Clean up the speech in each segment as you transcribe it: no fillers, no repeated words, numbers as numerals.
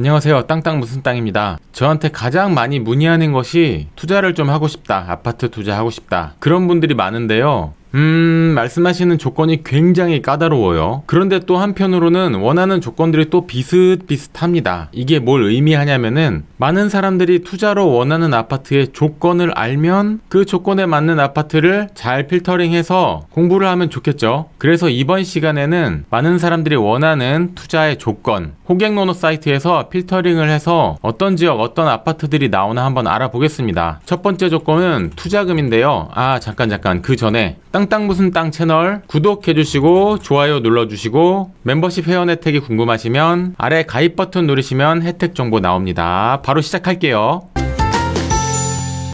안녕하세요. 땅땅 무슨 땅입니다. 저한테 가장 많이 문의하는 것이 투자를 좀 하고 싶다. 아파트 투자하고 싶다. 그런 분들이 많은데요. 말씀하시는 조건이 굉장히 까다로워요. 그런데 또 한편으로는 원하는 조건들이 또 비슷비슷합니다. 이게 뭘 의미하냐면은 많은 사람들이 투자로 원하는 아파트의 조건을 알면 그 조건에 맞는 아파트를 잘 필터링해서 공부를 하면 좋겠죠. 그래서 이번 시간에는 많은 사람들이 원하는 투자의 조건, 호갱노노 사이트에서 필터링을 해서 어떤 지역, 어떤 아파트들이 나오나 한번 알아보겠습니다. 첫 번째 조건은 투자금인데요. 잠깐 그 전에 땅땅 무슨 땅 채널 구독해주시고 좋아요 눌러주시고 멤버십 회원 혜택이 궁금하시면 아래 가입 버튼 누르시면 혜택 정보 나옵니다. 바로 시작할게요.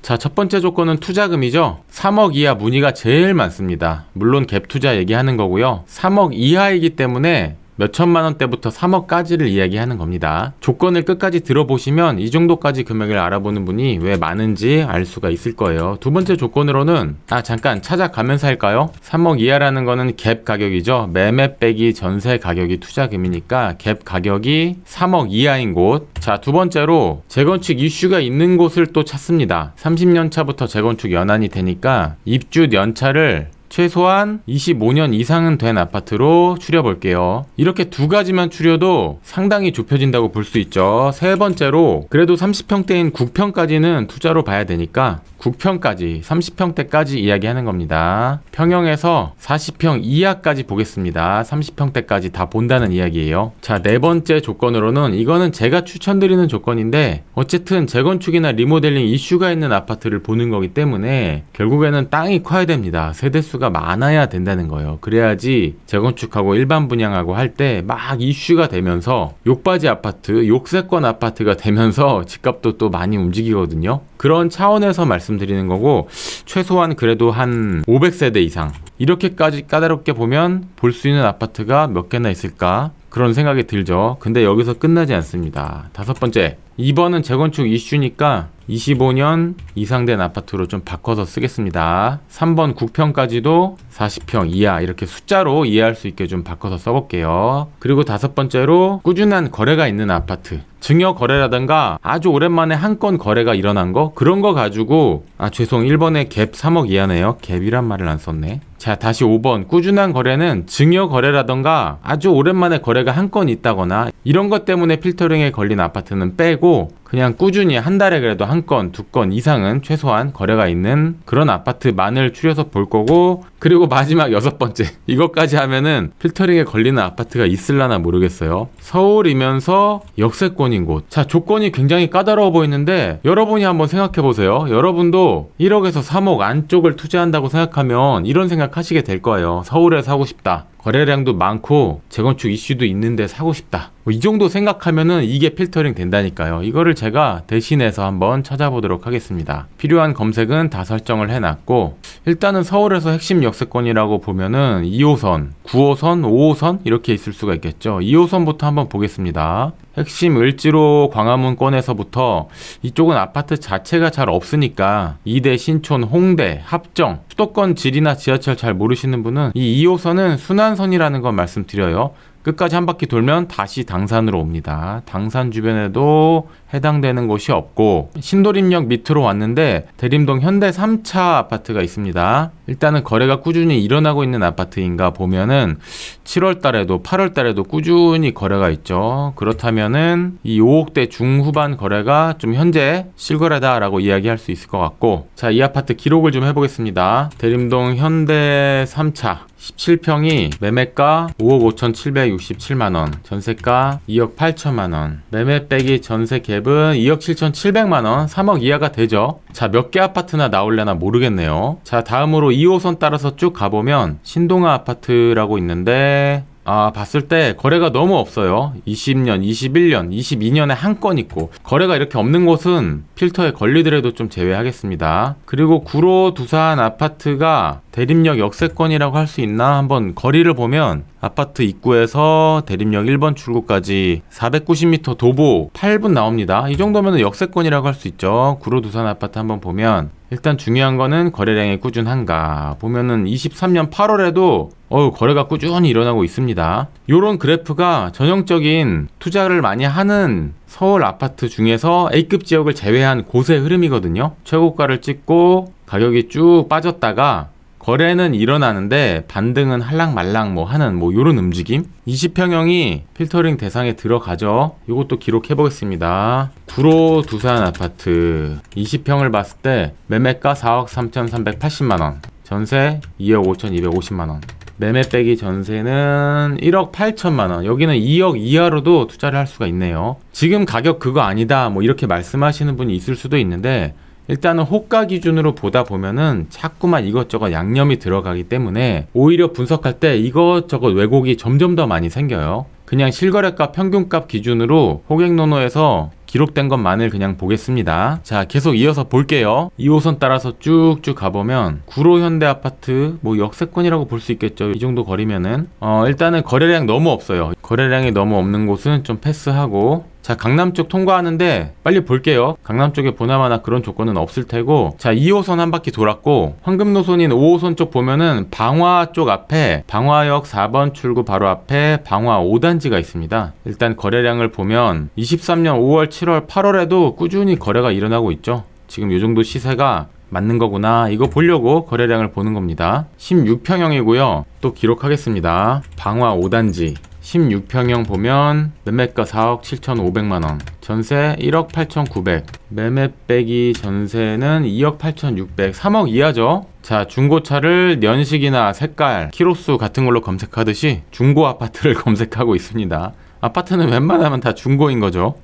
자, 첫 번째 조건은 투자금이죠. 3억 이하 문의가 제일 많습니다. 물론 갭 투자 얘기하는 거고요. 3억 이하이기 때문에 몇천만 원대부터 3억까지를 이야기하는 겁니다. 조건을 끝까지 들어보시면 이 정도까지 금액을 알아보는 분이 왜 많은지 알 수가 있을 거예요. 두 번째 조건으로는 잠깐 찾아가면서 할까요? 3억 이하라는 거는 갭 가격이죠. 매매 빼기 전세 가격이 투자금이니까 갭 가격이 3억 이하인 곳. 자, 두 번째로 재건축 이슈가 있는 곳을 또 찾습니다. 30년 차부터 재건축 연한이 되니까 입주 연차를 최소한 25년 이상은 된 아파트로 추려볼게요. 이렇게 두 가지만 추려도 상당히 좁혀진다고 볼 수 있죠. 세 번째로 그래도 30평대인 국평까지는 투자로 봐야 되니까 국평까지 30평대까지 이야기하는 겁니다. 평형에서 40평 이하까지 보겠습니다. 30평대까지 다 본다는 이야기예요. 자, 네 번째 조건으로는 이거는 제가 추천드리는 조건인데 어쨌든 재건축이나 리모델링 이슈가 있는 아파트를 보는 거기 때문에 결국에는 땅이 커야 됩니다. 세대수가 많아야 된다는 거예요. 그래야지 재건축하고 일반 분양하고 할 때 막 이슈가 되면서 욕바지 아파트, 욕세권 아파트가 되면서 집값도 또 많이 움직이거든요. 그런 차원에서 말씀드리는 거고 최소한 그래도 한 500세대 이상 이렇게까지 까다롭게 보면 볼 수 있는 아파트가 몇 개나 있을까? 그런 생각이 들죠. 근데 여기서 끝나지 않습니다. 다섯 번째, 2번은 재건축 이슈니까 25년 이상 된 아파트로 좀 바꿔서 쓰겠습니다. 3번 국평까지도 40평 이하 이렇게 숫자로 이해할 수 있게 좀 바꿔서 써볼게요. 그리고 다섯 번째로 꾸준한 거래가 있는 아파트, 증여 거래라든가 아주 오랜만에 한 건 거래가 일어난 거, 그런 거 가지고 1번에 갭 3억 이하네요. 갭이란 말을 안 썼네. 자, 다시 5번 꾸준한 거래는 증여 거래라던가 아주 오랜만에 거래가 한 건 있다거나 이런 것 때문에 필터링에 걸린 아파트는 빼고 그냥 꾸준히 한 달에 그래도 한 건, 두 건 이상은 최소한 거래가 있는 그런 아파트만을 추려서 볼 거고, 그리고 마지막 여섯 번째, 이것까지 하면은 필터링에 걸리는 아파트가 있을라나 모르겠어요. 서울이면서 역세권인 곳. 자, 조건이 굉장히 까다로워 보이는데 여러분이 한번 생각해 보세요. 여러분도 1억에서 3억 안쪽을 투자한다고 생각하면 이런 생각 하시게 될 거예요. 서울에 사고 싶다. 거래량도 많고 재건축 이슈도 있는데 사고 싶다. 이 정도 생각하면은 이게 필터링 된다니까요. 이거를 제가 대신해서 한번 찾아보도록 하겠습니다. 필요한 검색은 다 설정을 해놨고, 일단은 서울에서 핵심 역세권이라고 보면은 2호선, 9호선, 5호선 이렇게 있을 수가 있겠죠. 2호선부터 한번 보겠습니다. 핵심 을지로 광화문권에서부터 이쪽은 아파트 자체가 잘 없으니까 이대, 신촌, 홍대, 합정, 수도권 지리나 지하철 잘 모르시는 분은 이 2호선은 순환선이라는 걸 말씀드려요. 끝까지 한 바퀴 돌면 다시 당산으로 옵니다. 당산 주변에도 해당되는 곳이 없고, 신도림역 밑으로 왔는데 대림동 현대 3차 아파트가 있습니다. 일단은 거래가 꾸준히 일어나고 있는 아파트인가 보면은 7월 달에도 8월 달에도 꾸준히 거래가 있죠. 그렇다면은 이 5억대 중후반 거래가 좀 현재 실거래다라고 이야기할 수 있을 것 같고, 자, 이 아파트 기록을 좀 해보겠습니다. 대림동 현대 3차 17평이 매매가 5억 5,767만원, 전세가 2억 8천만원, 매매 빼기 전세 갭은 2억 7,700만원, 3억 이하가 되죠. 자, 몇 개 아파트나 나올려나 모르겠네요. 자, 다음으로 2호선 따라서 쭉 가보면 신동아 아파트라고 있는데 봤을 때 거래가 너무 없어요. 20년, 21년, 22년에 한 건 있고, 거래가 이렇게 없는 곳은 필터에 걸리더라도 좀 제외하겠습니다. 그리고 구로 두산 아파트가 대림역 역세권이라고 할 수 있나? 한번 거리를 보면 아파트 입구에서 대림역 1번 출구까지 490m 도보 8분 나옵니다. 이 정도면 역세권이라고 할 수 있죠. 구로 두산 아파트 한번 보면 일단 중요한 거는 거래량이 꾸준한가. 보면은 23년 8월에도 거래가 꾸준히 일어나고 있습니다. 요런 그래프가 전형적인 투자를 많이 하는 서울 아파트 중에서 A급 지역을 제외한 곳의 흐름이거든요. 최고가를 찍고 가격이 쭉 빠졌다가 거래는 일어나는데 반등은 할랑말랑 하는 요런 움직임. 20평형이 필터링 대상에 들어가죠. 이것도 기록해 보겠습니다. 구로 두산 아파트 20평을 봤을 때 매매가 4억 3,380만원, 전세 2억 5,250만원, 매매 빼기 전세는 1억 8천만원. 여기는 2억 이하로도 투자를 할 수가 있네요. 지금 가격 그거 아니다 이렇게 말씀하시는 분이 있을 수도 있는데, 일단은 호가 기준으로 보다 보면은 자꾸만 이것저것 양념이 들어가기 때문에 오히려 분석할 때 이것저것 왜곡이 점점 더 많이 생겨요. 그냥 실거래가 평균값 기준으로 호갱노노에서 기록된 것만을 그냥 보겠습니다. 자, 계속 이어서 볼게요. 2호선 따라서 쭉쭉 가보면 구로 현대아파트 역세권이라고 볼 수 있겠죠. 이 정도 거리면은 일단은 거래량 너무 없어요. 거래량이 너무 없는 곳은 좀 패스하고, 자, 강남 쪽 통과하는데 빨리 볼게요. 강남 쪽에 보나마나 그런 조건은 없을 테고, 자, 2호선 한 바퀴 돌았고 황금노선인 5호선 쪽 보면은 방화 쪽 앞에 방화역 4번 출구 바로 앞에 방화 5단지가 있습니다. 일단 거래량을 보면 23년 5월, 7월, 8월에도 꾸준히 거래가 일어나고 있죠. 지금 요 정도 시세가 맞는 거구나, 이거 보려고 거래량을 보는 겁니다. 16평형이고요. 또 기록하겠습니다. 방화 5단지 16평형 보면 매매가 4억 7,500만원, 전세 1억 8,900, 매매 빼기 전세는 2억 8,600, 3억 이하죠. 자, 중고차를 연식이나 색깔, 키로수 같은 걸로 검색하듯이 중고 아파트를 검색하고 있습니다. 아파트는 웬만하면 다 중고인 거죠.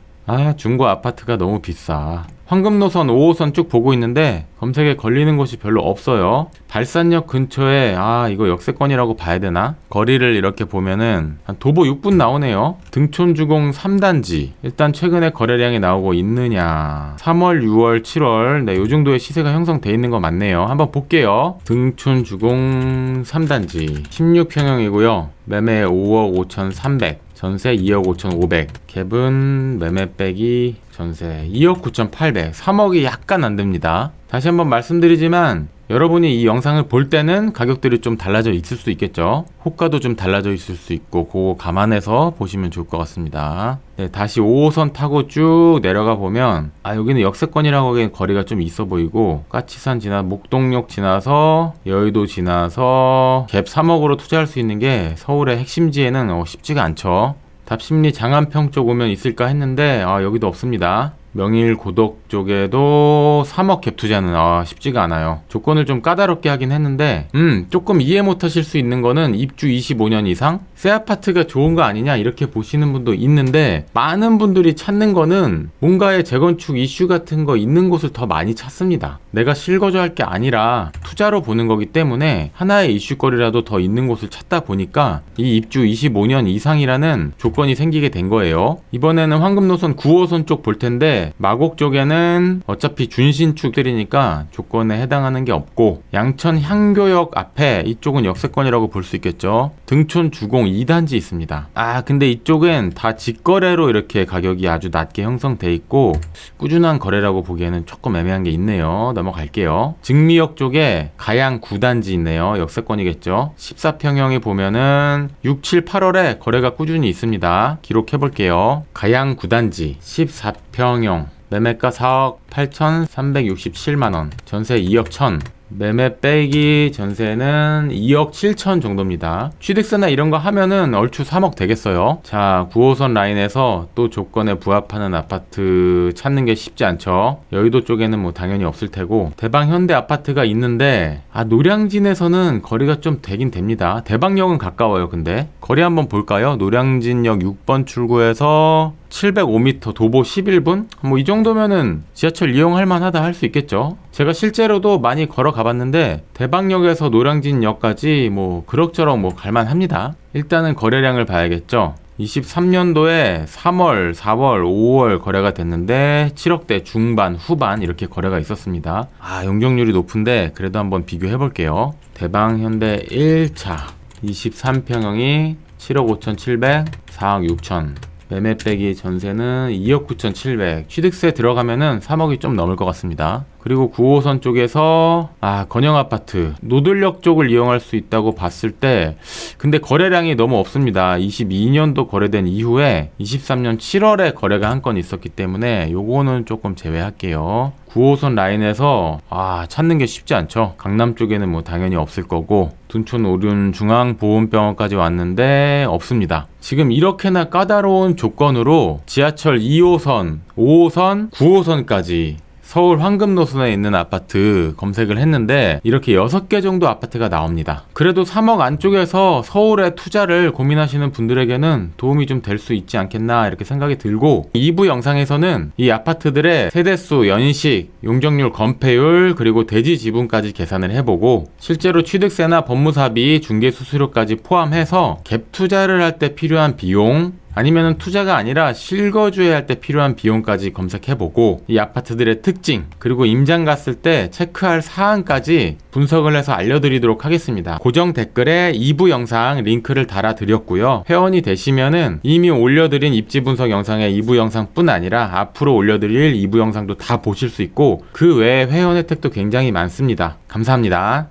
중고 아파트가 너무 비싸. 황금노선 5호선 쭉 보고 있는데 검색에 걸리는 곳이 별로 없어요. 발산역 근처에 이거 역세권이라고 봐야 되나? 거리를 이렇게 보면은 한 도보 6분 나오네요. 등촌주공 3단지 일단 최근에 거래량이 나오고 있느냐, 3월 6월 7월 요 정도의 시세가 형성돼 있는 거 맞네요. 한번 볼게요. 등촌주공 3단지 16평형이고요 매매 5억 5,300, 전세 2억 5,500, 갭은 매매 빼기 전세 2억 9,800, 3억이 약간 안됩니다. 다시 한번 말씀드리지만 여러분이 이 영상을 볼 때는 가격들이 좀 달라져 있을 수 있겠죠. 호가도 좀 달라져 있을 수 있고, 그거 감안해서 보시면 좋을 것 같습니다. 네, 다시 5호선 타고 쭉 내려가 보면 여기는 역세권이라고 하기엔 거리가 좀 있어 보이고, 까치산 지나 목동역 지나서 여의도 지나서 갭 3억으로 투자할 수 있는 게 서울의 핵심지에는 쉽지가 않죠. 답심리 장안평 쪽 오면 있을까 했는데 여기도 없습니다. 명일 고덕 쪽에도 3억 갭 투자는 쉽지가 않아요. 조건을 좀 까다롭게 하긴 했는데 조금 이해 못하실 수 있는 거는 입주 25년 이상 새 아파트가 좋은 거 아니냐 이렇게 보시는 분도 있는데, 많은 분들이 찾는 거는 뭔가의 재건축 이슈 같은 거 있는 곳을 더 많이 찾습니다. 내가 실거주할 게 아니라 투자로 보는 거기 때문에 하나의 이슈거리라도 더 있는 곳을 찾다 보니까 이 입주 25년 이상이라는 조건이 생기게 된 거예요. 이번에는 황금노선 9호선 쪽 볼 텐데 마곡 쪽에는 어차피 준신축들이니까 조건에 해당하는 게 없고, 양천 향교역 앞에 이쪽은 역세권이라고 볼 수 있겠죠. 등촌 주공 2단지 있습니다. 근데 이쪽은 다 직거래로 이렇게 가격이 아주 낮게 형성돼 있고 꾸준한 거래라고 보기에는 조금 애매한 게 있네요. 넘어갈게요. 증미역 쪽에 가양 9단지 있네요. 역세권이겠죠. 14평형에 보면은 6, 7, 8월에 거래가 꾸준히 있습니다. 기록해 볼게요. 가양 9단지 14평형 매매가 4억 8,367만원, 전세 2억 1,000, 매매 빼기 전세는 2억 7천 정도입니다. 취득세나 이런 거 하면은 얼추 3억 되겠어요. 자, 9호선 라인에서 또 조건에 부합하는 아파트 찾는 게 쉽지 않죠. 여의도 쪽에는 당연히 없을 테고, 대방 현대 아파트가 있는데 노량진에서는 거리가 좀 되긴 됩니다. 대방역은 가까워요. 근데 거리 한번 볼까요? 노량진역 6번 출구에서 705m 도보 11분? 이 정도면은 지하철 이용할 만하다 할 수 있겠죠. 제가 실제로도 많이 걸어가 봤는데 대방역에서 노량진역까지 그럭저럭 갈만합니다. 일단은 거래량을 봐야겠죠. 23년도에 3월, 4월, 5월 거래가 됐는데 7억대 중반, 후반 이렇게 거래가 있었습니다. 용적률이 높은데 그래도 한번 비교해 볼게요. 대방현대 1차 23평형이 7억 5,700, 4억 6천, 매매 빼기 전세는 2억 9,700. 취득세 들어가면은 3억이 좀 넘을 것 같습니다. 그리고 9호선 쪽에서 건영 아파트 노들역 쪽을 이용할 수 있다고 봤을 때 근데 거래량이 너무 없습니다. 22년도 거래된 이후에 23년 7월에 거래가 한 건 있었기 때문에 요거는 조금 제외할게요. 9호선 라인에서 찾는 게 쉽지 않죠. 강남 쪽에는 뭐 당연히 없을 거고 둔촌 오륜 중앙보훈병원까지 왔는데 없습니다. 지금 이렇게나 까다로운 조건으로 지하철 2호선, 5호선, 9호선까지 서울 황금 노선에 있는 아파트 검색을 했는데 이렇게 6개 정도 아파트가 나옵니다. 그래도 3억 안쪽에서 서울에 투자를 고민하시는 분들에게는 도움이 좀 될 수 있지 않겠나 이렇게 생각이 들고 2부 영상에서는 이 아파트들의 세대수, 연식, 용적률 건폐율 그리고 대지 지분까지 계산을 해보고 실제로 취득세나 법무사비, 중개수수료까지 포함해서 갭 투자를 할 때 필요한 비용 아니면은 투자가 아니라 실거주에 할 때 필요한 비용까지 검색해보고 이 아파트들의 특징 그리고 임장 갔을 때 체크할 사항까지 분석을 해서 알려드리도록 하겠습니다. 고정 댓글에 2부 영상 링크를 달아드렸고요. 회원이 되시면은 이미 올려드린 입지 분석 영상의 2부 영상뿐 아니라 앞으로 올려드릴 2부 영상도 다 보실 수 있고 그 외에 회원 혜택도 굉장히 많습니다. 감사합니다.